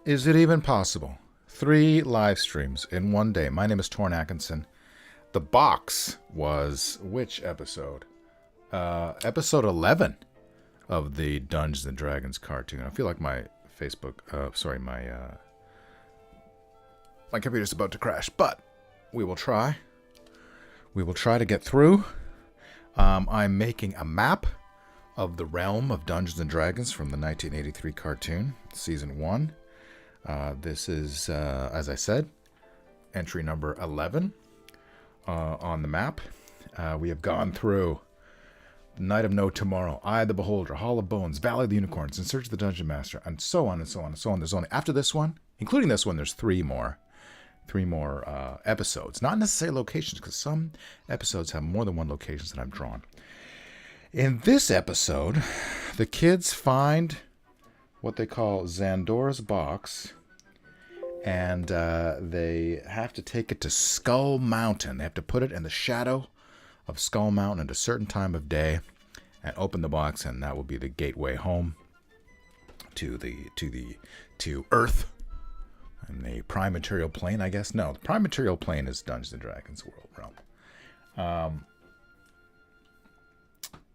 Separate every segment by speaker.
Speaker 1: Is it even possible? 3 live streams in one day. My name is Torn Atkinson. The box was which episode? Episode 11 of the Dungeons and Dragons cartoon. I feel like my Facebook, my computer's about to crash, but we will try. We will try to get through. I'm making a map of the realm of Dungeons and Dragons from the 1983 cartoon, season 1. This is, as I said, entry number 11 on the map. We have gone through Night of No Tomorrow, Eye of the Beholder, Hall of Bones, Valley of the Unicorns, In Search of the Dungeon Master, and so on and so on and so on. There's only, after this one, including this one, there's three more episodes. Not necessarily locations, because some episodes have more than one locations that I've drawn. In this episode, the kids find what they call Xandora's box, and they have to take it to Skull Mountain. They have to put it in the shadow of Skull Mountain at a certain time of day and open the box, and that will be the gateway home to Earth and the prime material plane, I guess. No, the prime material plane is Dungeons and Dragons world realm.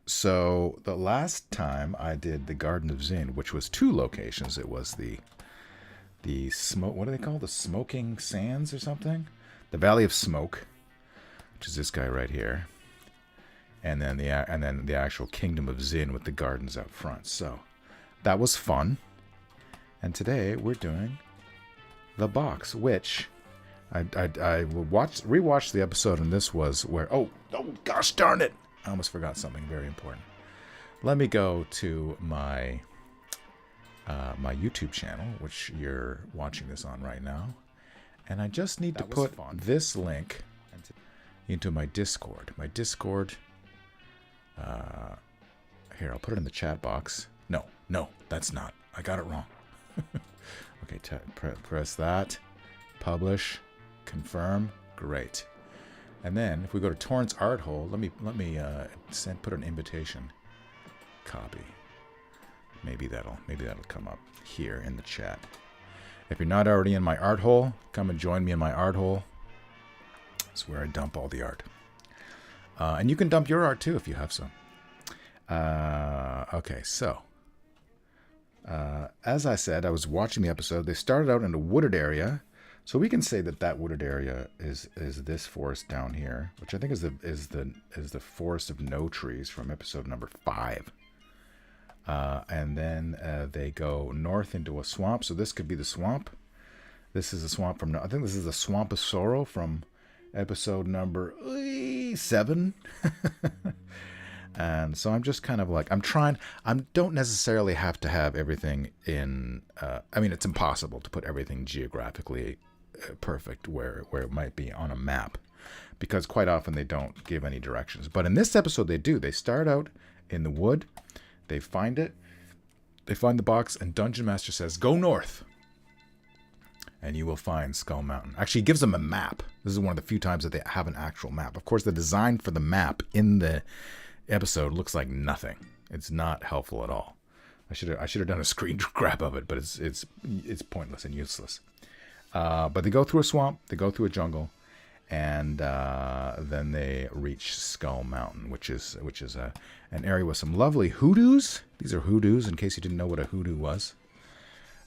Speaker 1: So the last time I did the Garden of Zin, which was 2 locations, it was the smoke. What do they call the Smoking Sands or something? The Valley of Smoke, which is this guy right here, and then the actual Kingdom of Zin with the gardens out front. So that was fun. And today we're doing the box, which I will rewatch the episode, and this was where oh gosh darn it, I almost forgot something very important. Let me go to my my YouTube channel, which you're watching this on right now, and I just need to put this link into my Discord. My Discord. Here, I'll put it in the chat box. No, that's not. I got it wrong. Okay, press that. Publish. Confirm. Great. And then if we go to Torrance Art Hole, let me put an invitation. Copy. Maybe that'll come up here in the chat. If you're not already in my art hole, come and join me in my art hole. It's where I dump all the art. And you can dump your art too if you have some. Okay, so as I said, I was watching the episode. They started out in a wooded area, so we can say that wooded area is this forest down here, which I think is the forest of no trees from episode number 5. And then they go north into a swamp. So this could be the swamp. This is a swamp from, I think this is the Swamp of Sorrow from episode number 7. And so I'm just kind of like, I don't necessarily have to have everything in, I mean, it's impossible to put everything geographically perfect where it might be on a map, because quite often they don't give any directions. But in this episode they do. They start out in the wood. They find it. They find the box, and Dungeon Master says, "Go north, and you will find Skull Mountain." Actually, he gives them a map. This is one of the few times that they have an actual map. Of course, the design for the map in the episode looks like nothing. It's not helpful at all. I should have done a screen grab of it, but it's pointless and useless. But they go through a swamp. They go through a jungle. And then they reach Skull Mountain, which is an area with some lovely hoodoos. These are hoodoos, in case you didn't know what a hoodoo was.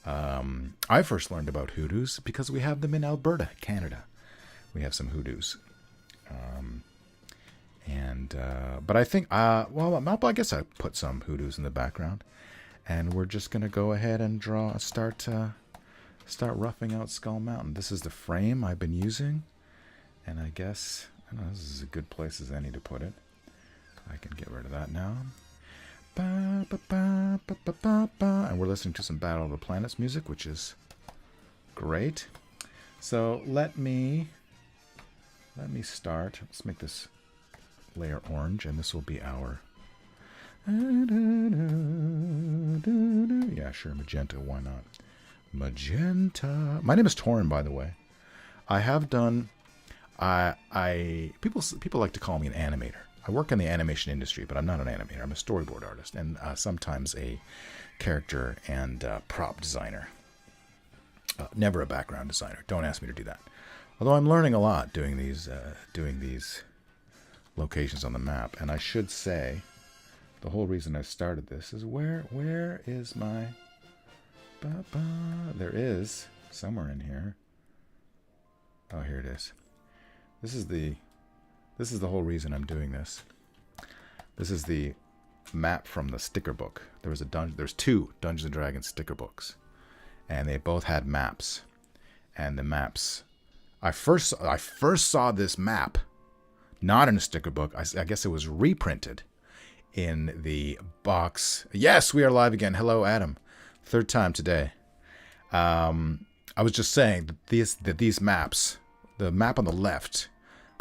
Speaker 1: I first learned about hoodoos because we have them in Alberta, Canada. We have some hoodoos. But I think, I guess I put some hoodoos in the background. And we're just going to go ahead and start roughing out Skull Mountain. This is the frame I've been using. And I guess, this is as good place as any to put it. I can get rid of that now. And we're listening to some Battle of the Planets music, which is great. So let me start. Let's make this layer orange, and this will be our... Yeah, sure, magenta, why not? Magenta. My name is Torrin, by the way. I have done... People like to call me an animator. I work in the animation industry, but I'm not an animator. I'm a storyboard artist, and sometimes a character and prop designer. Never a background designer. Don't ask me to do that. Although I'm learning a lot doing these locations on the map. And I should say, the whole reason I started this is where is my... There is, somewhere in here. Oh, here it is. This is the whole reason I'm doing this. This is the map from the sticker book. There's 2 Dungeons and Dragons sticker books, and they both had maps. And the maps, I first saw this map, not in a sticker book. I guess it was reprinted in the box. Yes, we are live again. Hello, Adam. 3rd time today. I was just saying that these maps, the map on the left,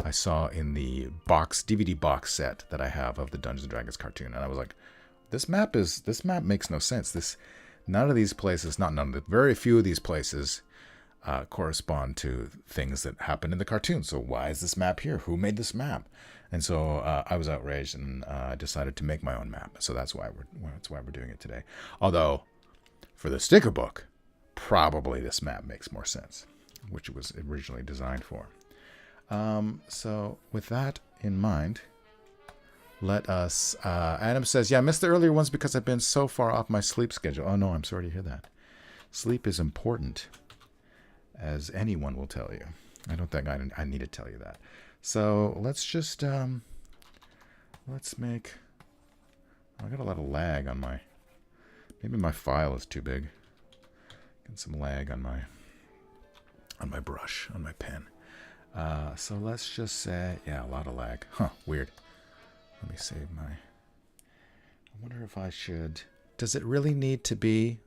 Speaker 1: I saw in the DVD box set that I have of the Dungeons and Dragons cartoon, and I was like, this map makes no sense. Very few of these places correspond to things that happen in the cartoon. So why is this map here? Who made this map? And so I was outraged, and I decided to make my own map. So that's why we're doing it today. Although, for the sticker book, probably this map makes more sense, which it was originally designed for. So with that in mind, let us, Adam says, yeah, I missed the earlier ones because I've been so far off my sleep schedule. Oh no, I'm sorry to hear that. Sleep is important, as anyone will tell you. I don't think I need to tell you that. So let's just, let's make, I got a lot of lag on maybe my file is too big. Get some lag on my brush, on my pen. So let's just say, yeah, a lot of lag. Huh, weird. Let me save I wonder if I should, does it really need to be,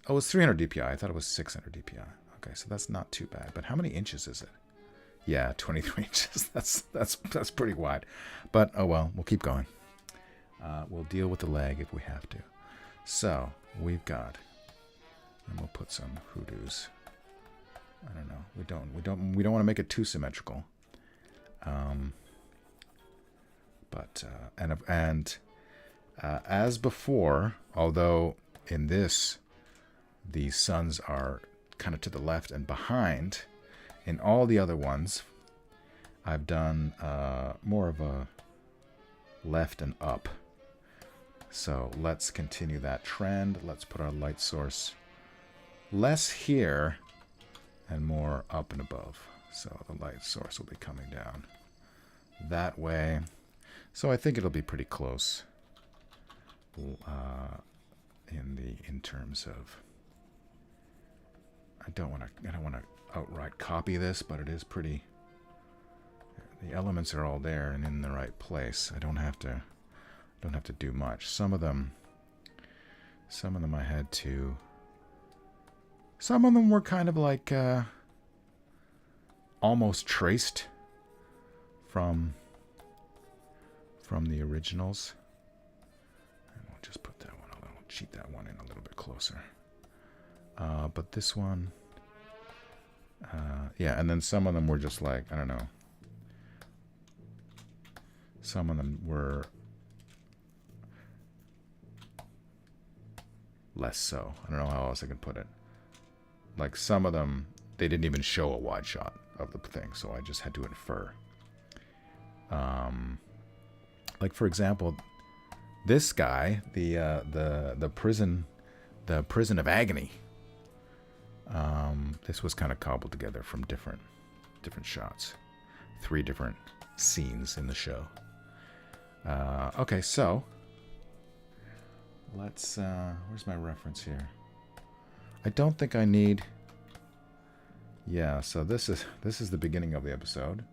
Speaker 1: oh, it's 300 DPI. I thought it was 600 DPI. Okay, so that's not too bad. But how many inches is it? Yeah, 23 inches. That's pretty wide. But, oh well, we'll keep going. We'll deal with the lag if we have to. So, we've got, and we'll put some hoodoos. I don't know. We don't want to make it too symmetrical. As before, although in this the suns are kind of to the left and behind, in all the other ones I've done more of a left and up. So let's continue that trend. Let's put our light source less here and more up and above. So the light source will be coming down that way. So I think it'll be pretty close in terms of, I don't want to outright copy this, but it is pretty, the elements are all there and in the right place. I don't have to do much. Some of them I had to, some of them were kind of like almost traced from the originals. And we'll just put that one, I'll cheat that one in a little bit closer. But this one, yeah, and then some of them were just like, I don't know. Some of them were less so. I don't know how else I can put it. Like some of them, they didn't even show a wide shot of the thing, so I just had to infer. Like for example, this guy, the prison of agony. This was kind of cobbled together from different shots, 3 different scenes in the show. Okay, so let's. Where's my reference here? I don't think I need. Yeah, so this is the beginning of the episode.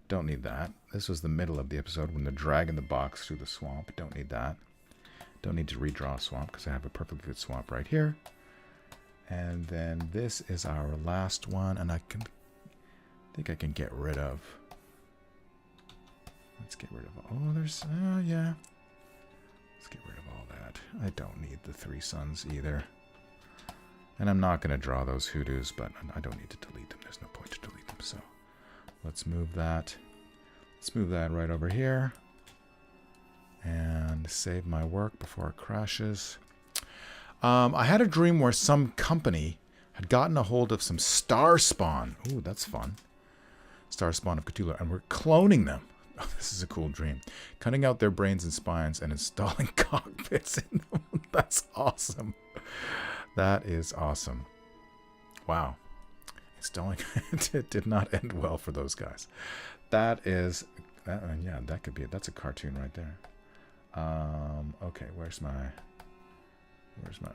Speaker 1: Don't need that. This was the middle of the episode when they're dragging the box through the swamp. Don't need that. Don't need to redraw a swamp because I have a perfectly good swamp right here. And then this is our last one, and I think I can get rid of. Let's get rid of. Oh, there's. Yeah. Let's get rid of all that. I don't need the 3 suns either. And I'm not going to draw those hoodoos, but I don't need to delete them. There's no point to delete them. So let's move that. Let's move that right over here. And save my work before it crashes. I had a dream where some company had gotten a hold of some Star Spawn. Ooh, that's fun. Star Spawn of Cthulhu, and we're cloning them. Oh, this is a cool dream. Cutting out their brains and spines and installing cockpits in them. That's awesome. That is awesome. Wow. Installing it did not end well for those guys. That is, yeah, that could be it. That's a cartoon right there. Okay, where's my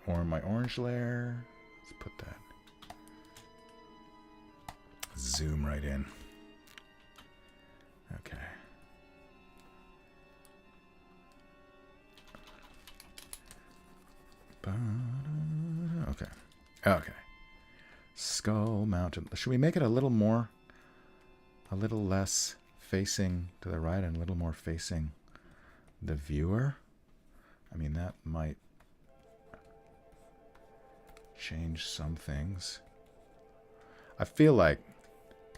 Speaker 1: orange layer? Let's put that. Zoom right in. Okay. Okay. Okay. Skull Mountain. Should we make it a little less facing to the right and a little more facing the viewer? I mean, that might change some things. I feel like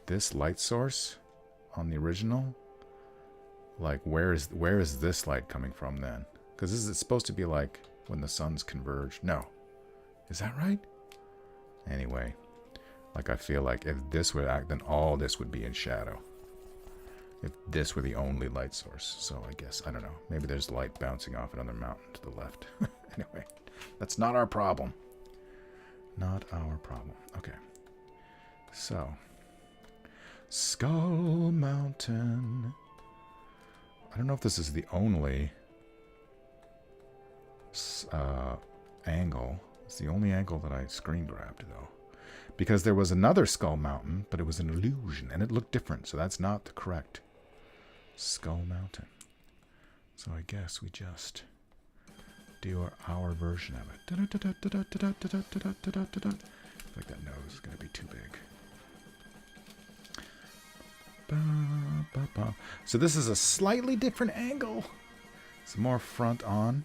Speaker 1: this light source on the original, like where is this light coming from then? Because this is supposed to be like when the suns converge. No. Is that right? Anyway, like I feel like if this would act, then all this would be in shadow. If this were the only light source. So I guess, I don't know. Maybe there's light bouncing off another mountain to the left. Anyway, that's not our problem. Not our problem. Okay. So, Skull Mountain. I don't know if this is the only angle. It's the only angle that I screen grabbed, though. Because there was another Skull Mountain, but it was an illusion, and it looked different, so that's not the correct Skull Mountain. So I guess we just do our version of it. I feel like that nose is going to be too big. So this is a slightly different angle. It's more front on.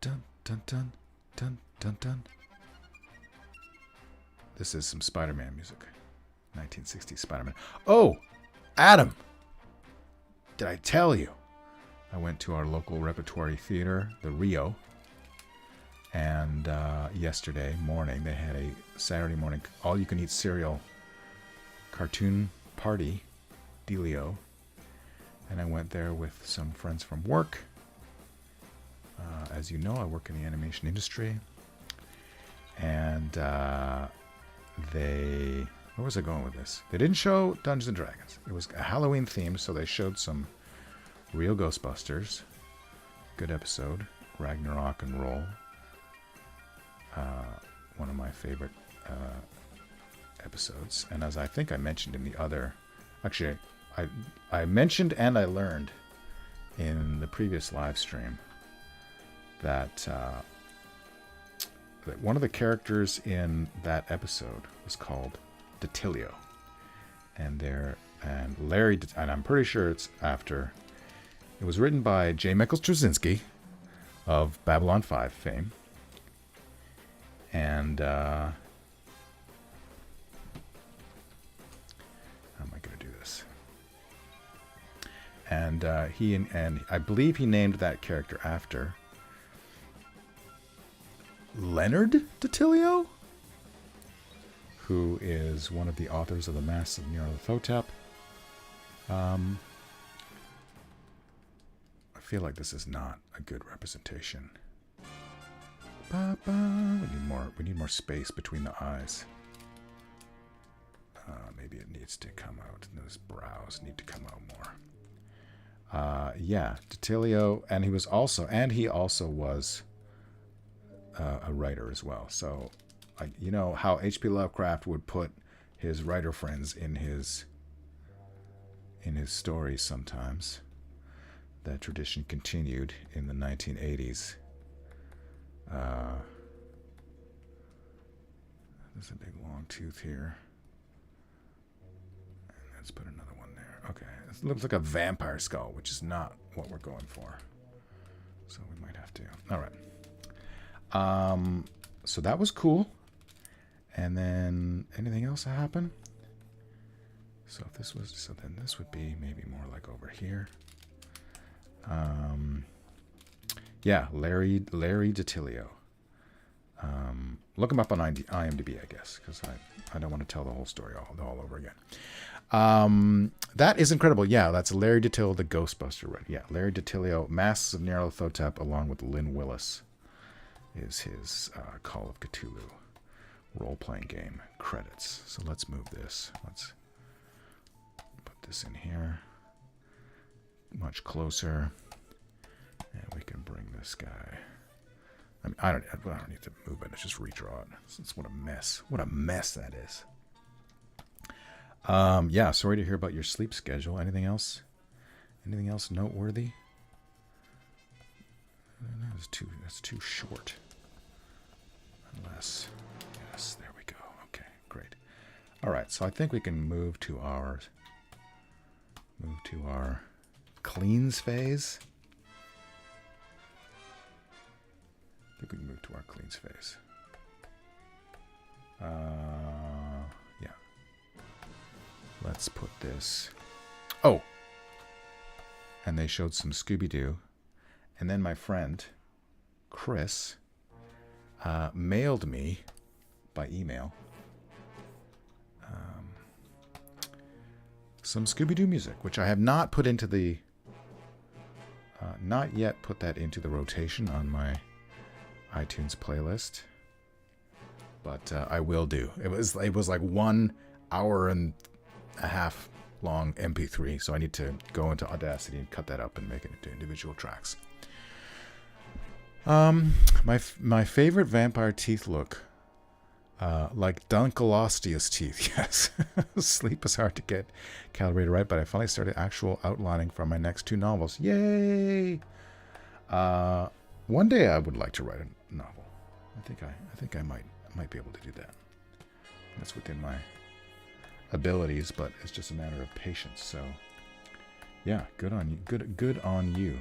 Speaker 1: Dun, dun, dun, dun, dun, dun. This is some Spider-Man music. 1960s Spider-Man. Oh, Adam! Did I tell you? I went to our local repertory theater, the Rio. And yesterday morning, they had a Saturday morning all-you-can-eat cereal cartoon party, Delio. And I went there with some friends from work. As you know, I work in the animation industry. And where was I going with this? They didn't show Dungeons & Dragons. It was a Halloween theme, so they showed some real Ghostbusters. Good episode. Ragnarok and Roll. One of my favorite episodes. And as I think I mentioned in the other... Actually, I mentioned and I learned in the previous live stream that one of the characters in that episode was called Detilio. And Larry, and I'm pretty sure it's after... It was written by J. Michael Straczynski of Babylon 5 fame. And how am I going to do this? And and I believe he named that character after Leonard Detilio, who is one of the authors of the Masks of Nyarlathotep. I feel like this is not a good representation. We need more space between the eyes. Maybe it needs to come out. Those brows need to come out more. Yeah, Detilio, and he also was a writer as well. So, you know how H.P. Lovecraft would put his writer friends in his stories sometimes. That tradition continued in the 1980s. There's a big long tooth here. And let's put another one there. Okay, it looks like a vampire skull, which is not what we're going for. So we might have to. All right. So that was cool. And then anything else happen? So if this was, so then this would be maybe more like over here. Yeah, Larry Detilio. Look him up on IMDb, I guess, because I don't want to tell the whole story all over again. That is incredible. Yeah, that's Larry DiTillio, the Ghostbuster. Right? Yeah, Larry DiTillio, Masks of Nyarlathotep, along with Lynn Willis, is his Call of Cthulhu role-playing game credits. So let's move this. Let's put this in here, much closer, and we can bring this guy. I mean, I don't need to move it. Let's just redraw it. What a mess. What a mess that is. Yeah, sorry to hear about your sleep schedule. Anything else? Anything else noteworthy? That's too short. Unless, yes, there we go. Okay, great. All right, so I think we can move to our cleans phase. I think we can move to our cleans phase. Yeah. Let's put this. Oh! And they showed some Scooby-Doo. And then my friend, Chris, mailed me by email some Scooby-Doo music, which I have not put into the... not yet put that into the rotation on my iTunes playlist, but I will do. It was like 1 hour and a half long MP3, so I need to go into Audacity and cut that up and make it into individual tracks. My favorite vampire teeth look like Dunkleosteus teeth. Yes, sleep is hard to get calibrated right, but I finally started actual outlining for my next 2 novels. Yay! One day I would like to write a novel. I think I might be able to do that. That's within my abilities, but it's just a matter of patience. So, yeah, good on you. Good on you.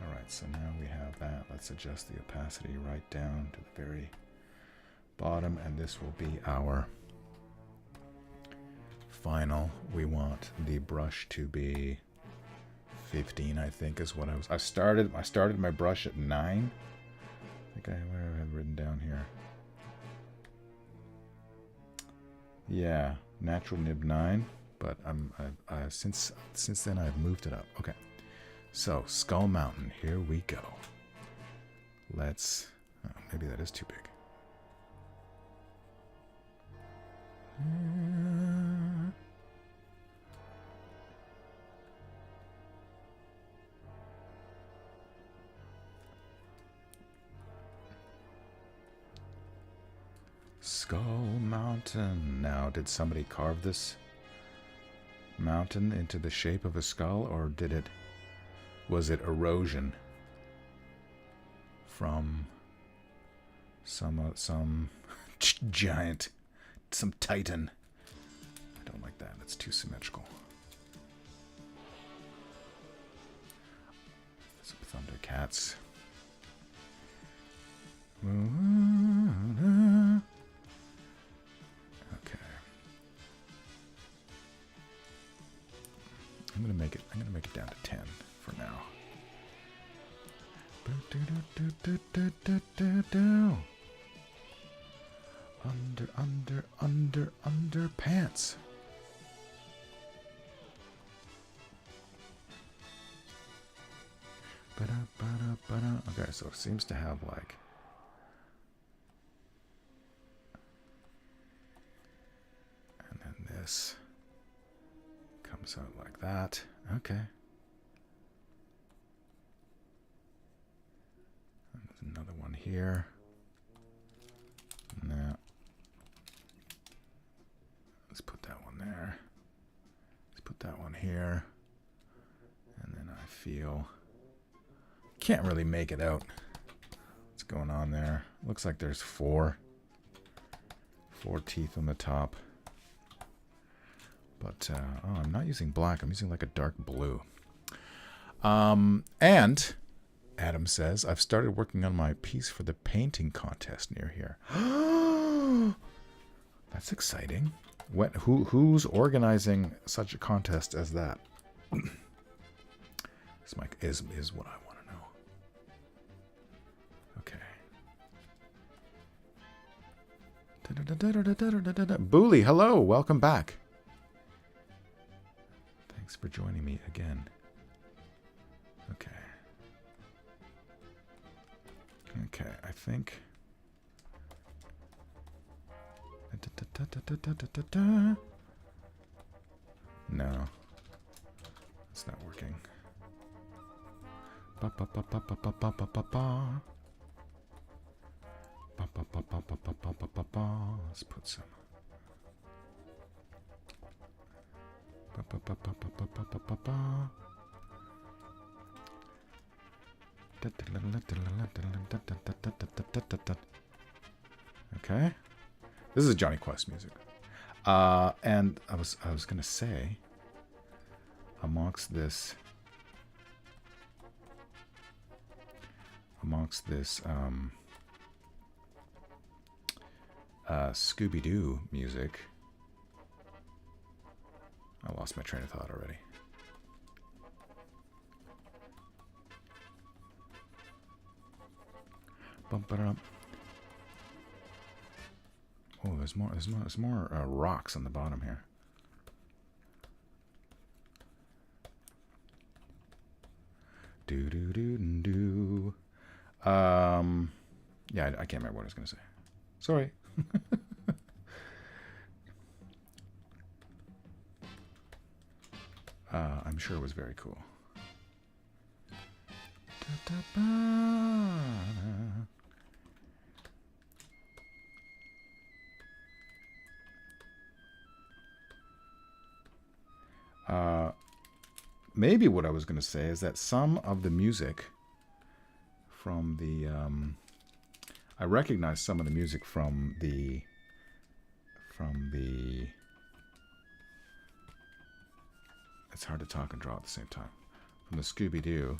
Speaker 1: All right, so now we have that. Let's adjust the opacity right down to the very bottom, and this will be our final. We want the brush to be 15, I think, is what I started my brush at 9. I think where I have written down here. Yeah, natural nib 9, but since then I've moved it up. Okay, so Skull Mountain, here we go. Let's. Oh, maybe that is too big. Skull Mountain. Now, did somebody carve this mountain into the shape of a skull, or was it erosion from some giant, some titan? I don't like that. It's too symmetrical. Some Thundercats. Okay. I'm gonna make it down to 10 for now. Under pants. Okay, so it seems to have like. And then this comes out like that. Okay. And there's another one here. Now, let's put that one there. Let's put that one here. And then I feel... Can't really make it out. What's going on there? Looks like there's 4 teeth on the top. But, oh, I'm not using black. I'm using like a dark blue. And Adam says, I've started working on my piece for the painting contest near here. That's exciting. Who's organizing such a contest as that? This mic is what I want to know. Okay. Booley, hello, welcome back. Thanks for joining me again. Okay. Okay, I think. No, it's not working. Let's put some. Okay, this is Johnny Quest music, and I was gonna say, amongst this Scooby-Doo music. I lost my train of thought already. Bump it up. Oh, there's more rocks on the bottom here. Do do do do. Yeah, I can't remember what I was gonna say. Sorry. I'm sure it was very cool. Maybe what I was going to say is that some of the music from the I recognize some of the music from the it's hard to talk and draw at the same time, from the Scooby-Doo,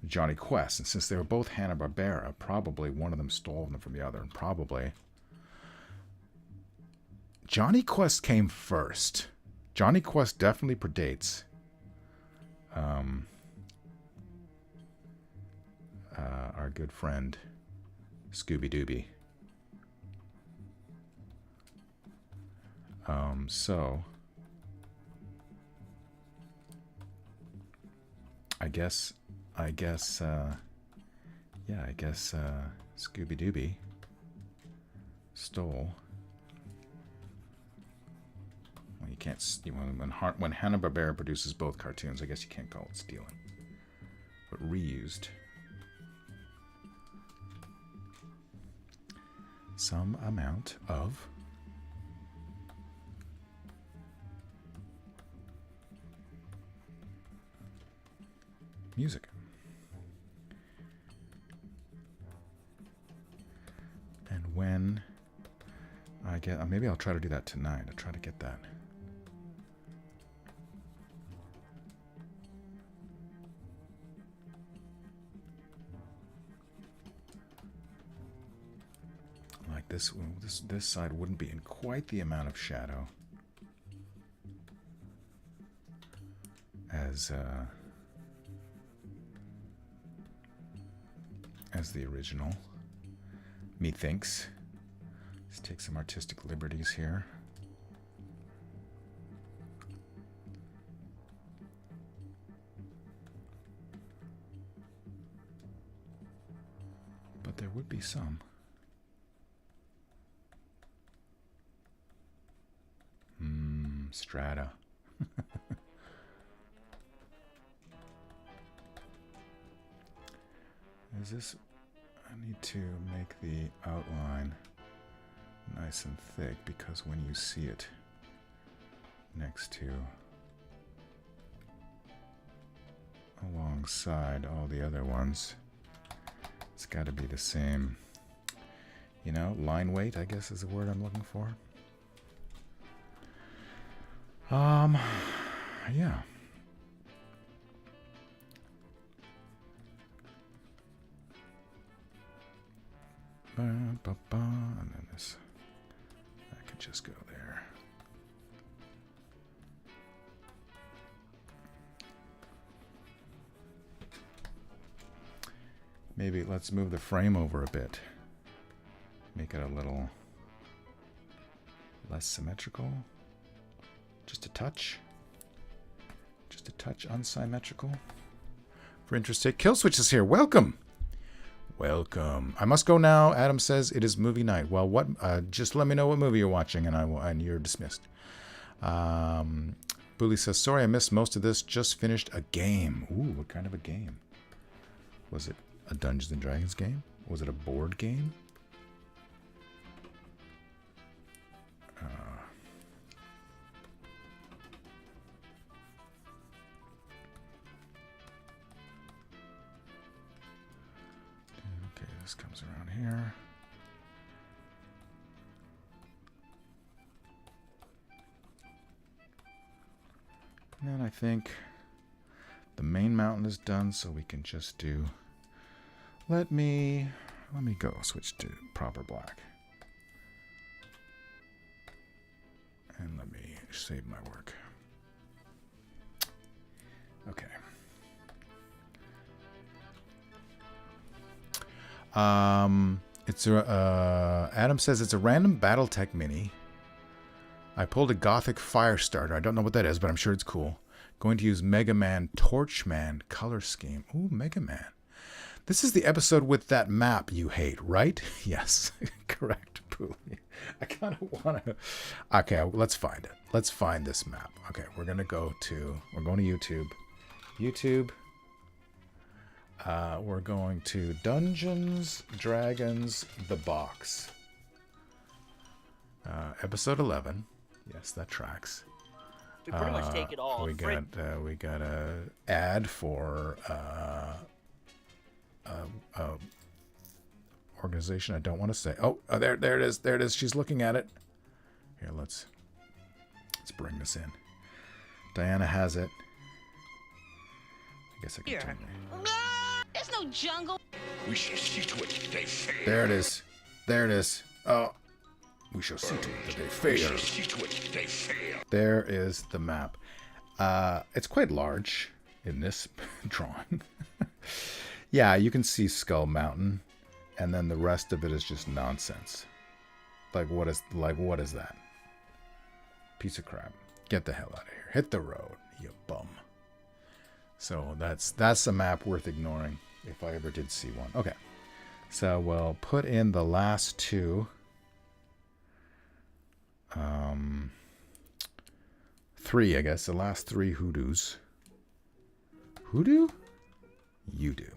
Speaker 1: Johnny Quest, and since they were both Hanna-Barbera, probably one of them stole them from the other, and probably Johnny Quest came first. Johnny Quest definitely predates our good friend Scooby-Dooby. So I guess Scooby-Dooby stole. Well, you can't. When Hanna-Barbera produces both cartoons, I guess you can't call it stealing, but reused some amount of music. And when I get, maybe I'll try to do that tonight. I'll try to get that. Like this side wouldn't be in quite the amount of shadow as the original, methinks. Let's take some artistic liberties here. But there would be some. Strata. Is this... I need to make the outline nice and thick, because when you see it next to, alongside all the other ones, it's got to be the same, you know, line weight, I guess is the word I'm looking for. Yeah. And then this, that could just go there. Maybe let's move the frame over a bit. Make it a little Less symmetrical. Just a touch. Just a touch unsymmetrical. For interested, Killswitch is here. Welcome. Welcome. I must go now. Adam says it is movie night. Well, what? Just let me know what movie you're watching, and you're dismissed. Bully says, sorry, I missed most of this. Just finished a game. Ooh, what kind of a game? Was it a Dungeons and Dragons game? Was it a board game? Okay, this comes around here. And I think the main mountain is done, so we can just do... Let me go switch to proper black. And let me save my work. Okay. Adam says it's a random Battletech mini. I pulled a Gothic Firestarter. I don't know what that is, but I'm sure it's cool. Going to use Mega Man Torchman color scheme. Ooh, Mega Man. This is the episode with that map you hate, right? Yes, correct, Poolie. I kind of want to... Okay, let's find it. Let's find this map. Okay, we're going to YouTube. YouTube. We're going to Dungeons, Dragons, The Box. Episode 11. Yes, that tracks.
Speaker 2: We pretty much take it all.
Speaker 1: We got a ad for organization I don't want to say. Oh, there it is. There it is. She's looking at it. Here, let's bring this in. Diana has it. I guess I can turn it.
Speaker 3: There's no jungle.
Speaker 4: We shall see to it that they fail.
Speaker 1: There it is. There it is. Oh, we shall see to it that they fail.
Speaker 4: We shall see to it that they fail.
Speaker 1: There is the map. It's quite large in this drawing. Yeah, you can see Skull Mountain, and then the rest of it is just nonsense. What is that? Piece of crap. Get the hell out of here. Hit the road, you bum. So that's a map worth ignoring if I ever did see one. Okay. So we'll put in the last two. Three, I guess. The last three hoodoos. Hoodoo? You do.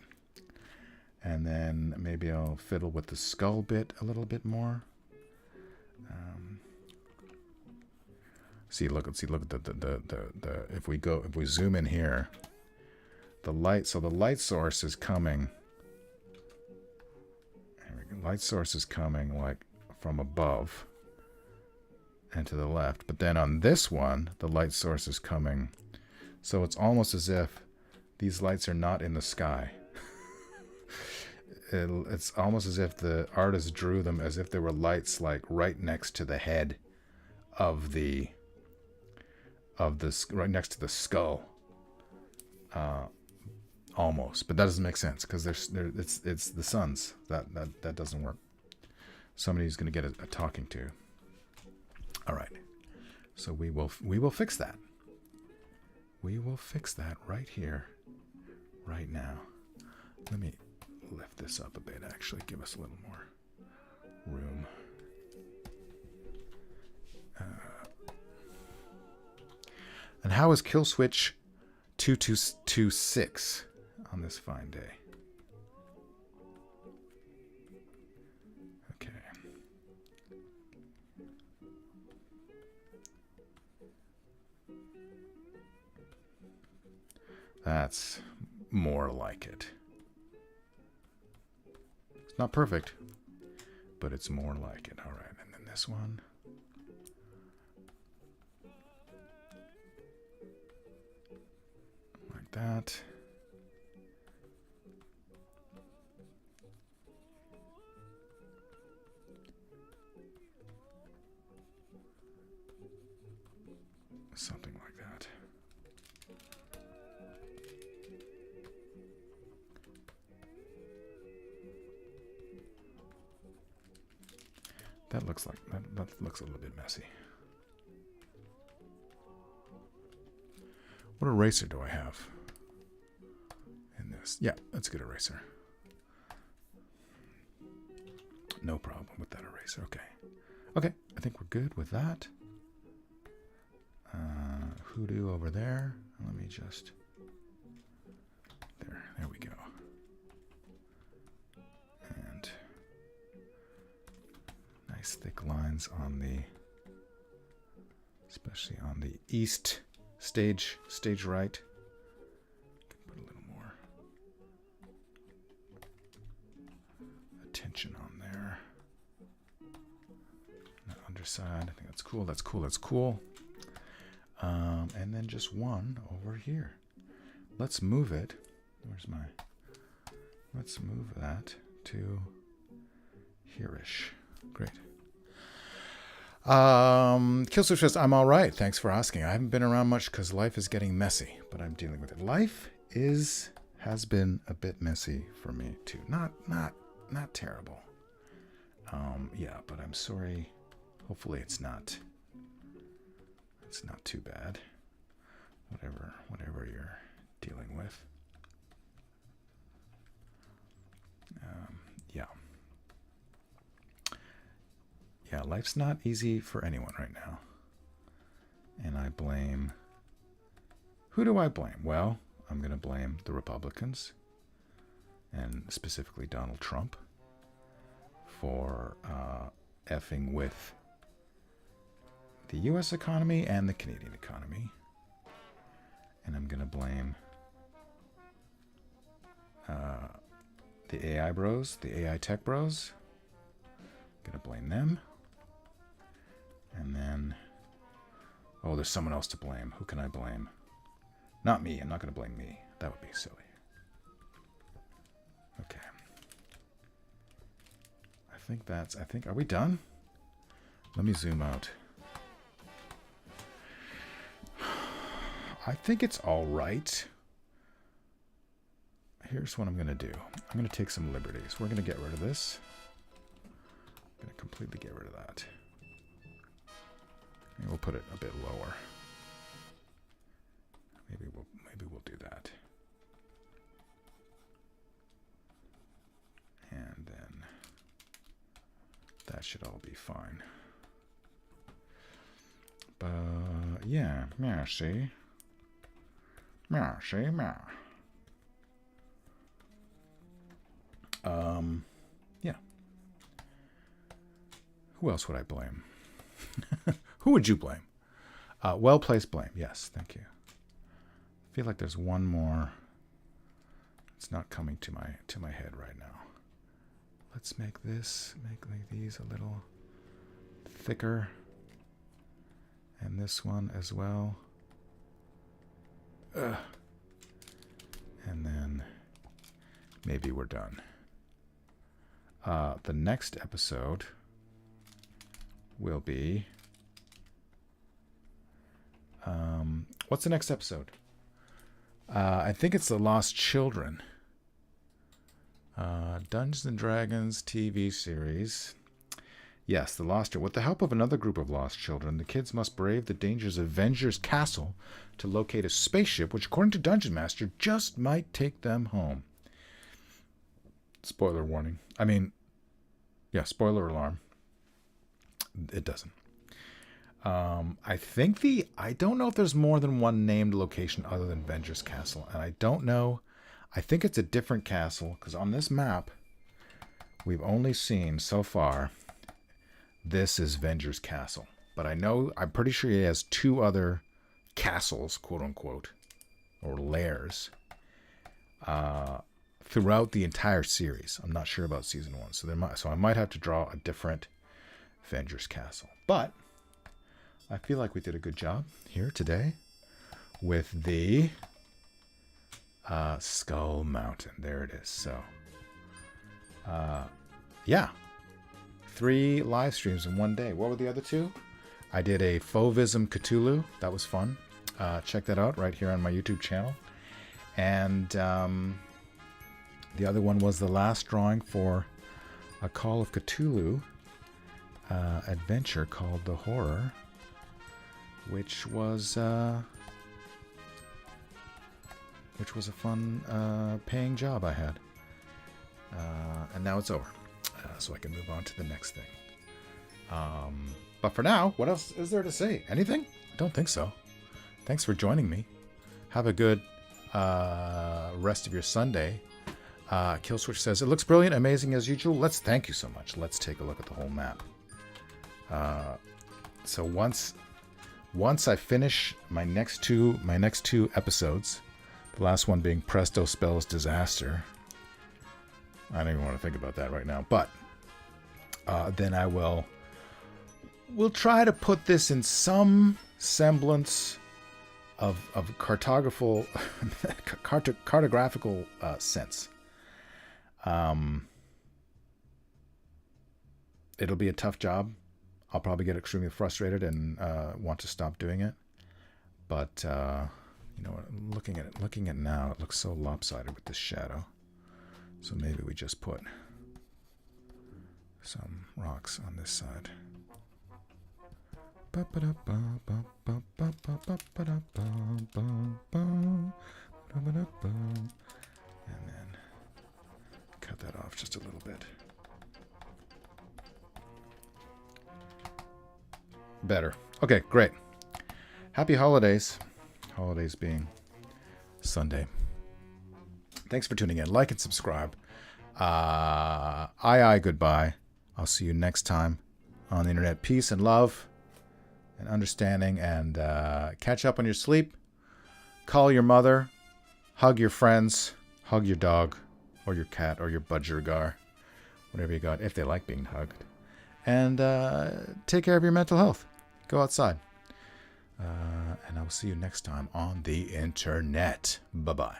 Speaker 1: And then maybe I'll fiddle with the skull bit a little bit more. Look at the if we zoom in here, the light. So the light source is coming. Light source is coming like from above and to the left, but then on this one, the light source is coming. So it's almost as if these lights are not in the sky. It's almost as if the artist drew them as if there were lights like right next to the head of right next to the skull. Almost, but that doesn't make sense because it's the suns. That doesn't work. Somebody's going to get a talking to. All right, so we will fix that. We will fix that right here, right now. Let me lift this up a bit. Actually, give us a little more room. And how is Killswitch 2226 on this fine day? Okay. That's more like it. It's not perfect, but it's more like it. All right, and then this one. Like that. Something like that. That looks like that looks a little bit messy. What eraser do I have in this? Yeah, that's a good eraser. No problem with that eraser. Okay. Okay, I think we're good with that. Hoodoo over there. Let me just... There we go. And nice thick lines on the... Especially on the east stage right. Can put a little more attention on there. The underside, I think that's cool. That's cool. That's cool. And then just one over here. Let's move it. Where's my? Let's move that to here-ish. Great. Killswitch says, I'm all right. Thanks for asking. I haven't been around much because life is getting messy, but I'm dealing with it. Life has been a bit messy for me too. Not terrible. Yeah, but I'm sorry. Hopefully it's not too bad. Whatever you're dealing with. Yeah. Yeah, life's not easy for anyone right now. And I blame... Who do I blame? Well, I'm going to blame the Republicans, and specifically Donald Trump, for effing with the U.S. economy and the Canadian economy. And I'm going to blame the AI bros, the AI tech bros. I'm going to blame them. And then, oh, there's someone else to blame. Who can I blame? Not me. I'm not going to blame me. That would be silly. Okay. I think, are we done? Let me zoom out. I think it's all right. Here's what I'm going to do. I'm going to take some liberties. We're going to get rid of this. I'm going to completely get rid of that. And we'll put it a bit lower. Maybe we'll do that. And then that should all be fine. But yeah, merci. Merci. Yeah. Who else would I blame? Who would you blame? Well-placed blame. Yes, thank you. I feel like there's one more. It's not coming to my head right now. Let's make these a little thicker. And this one as well. And then maybe we're done. The next episode will be... what's the next episode? I think it's The Lost Children. Dungeons and Dragons TV series. Yes, The Lost Children. With the help of another group of lost children, the kids must brave the dangers of Venger's Castle to locate a spaceship, which, according to Dungeon Master, just might take them home. Spoiler warning. I mean, yeah, spoiler alarm. It doesn't. I don't know if there's more than one named location other than Venger's Castle. And I don't know. I think it's a different castle, because on this map, we've only seen so far, this is Venger's Castle. But I'm pretty sure he has two other castles, quote unquote, or lairs, throughout the entire series. I'm not sure about season 1. So I might have to draw a different Venger's Castle. But I feel like we did a good job here today with the Skull Mountain. There it is. So, yeah. 3 live streams in one day. What were the other 2? I did a Fauvism Cthulhu. That was fun. Check that out right here on my YouTube channel. And the other one was the last drawing for A Call of Cthulhu. adventure called The Horror, which was a fun paying job I had. And now it's over, so I can move on to the next thing. But for now, what else is there to say? Anything? I don't think so. Thanks for joining me. Have a good rest of your Sunday. Killswitch says, it looks brilliant, amazing as usual. Thank you so much. Let's take a look at the whole map. So once I finish my next two episodes, the last one being Presto Spells Disaster. I don't even want to think about that right now. But then we'll try to put this in some semblance of cartographical sense. It'll be a tough job. I'll probably get extremely frustrated and want to stop doing it. But looking at it now, it looks so lopsided with this shadow. So maybe we just put some rocks on this side. And then cut that off just a little bit. Better. Okay, great. Happy holidays. Holidays being Sunday. Thanks for tuning in. Like and subscribe. Goodbye. I'll see you next time on the internet. Peace and love and understanding, and catch up on your sleep. Call your mother. Hug your friends. Hug your dog or your cat or your budgergar. Whatever you got, if they like being hugged. And take care of your mental health. Go outside. And I will see you next time on the internet. Bye-bye.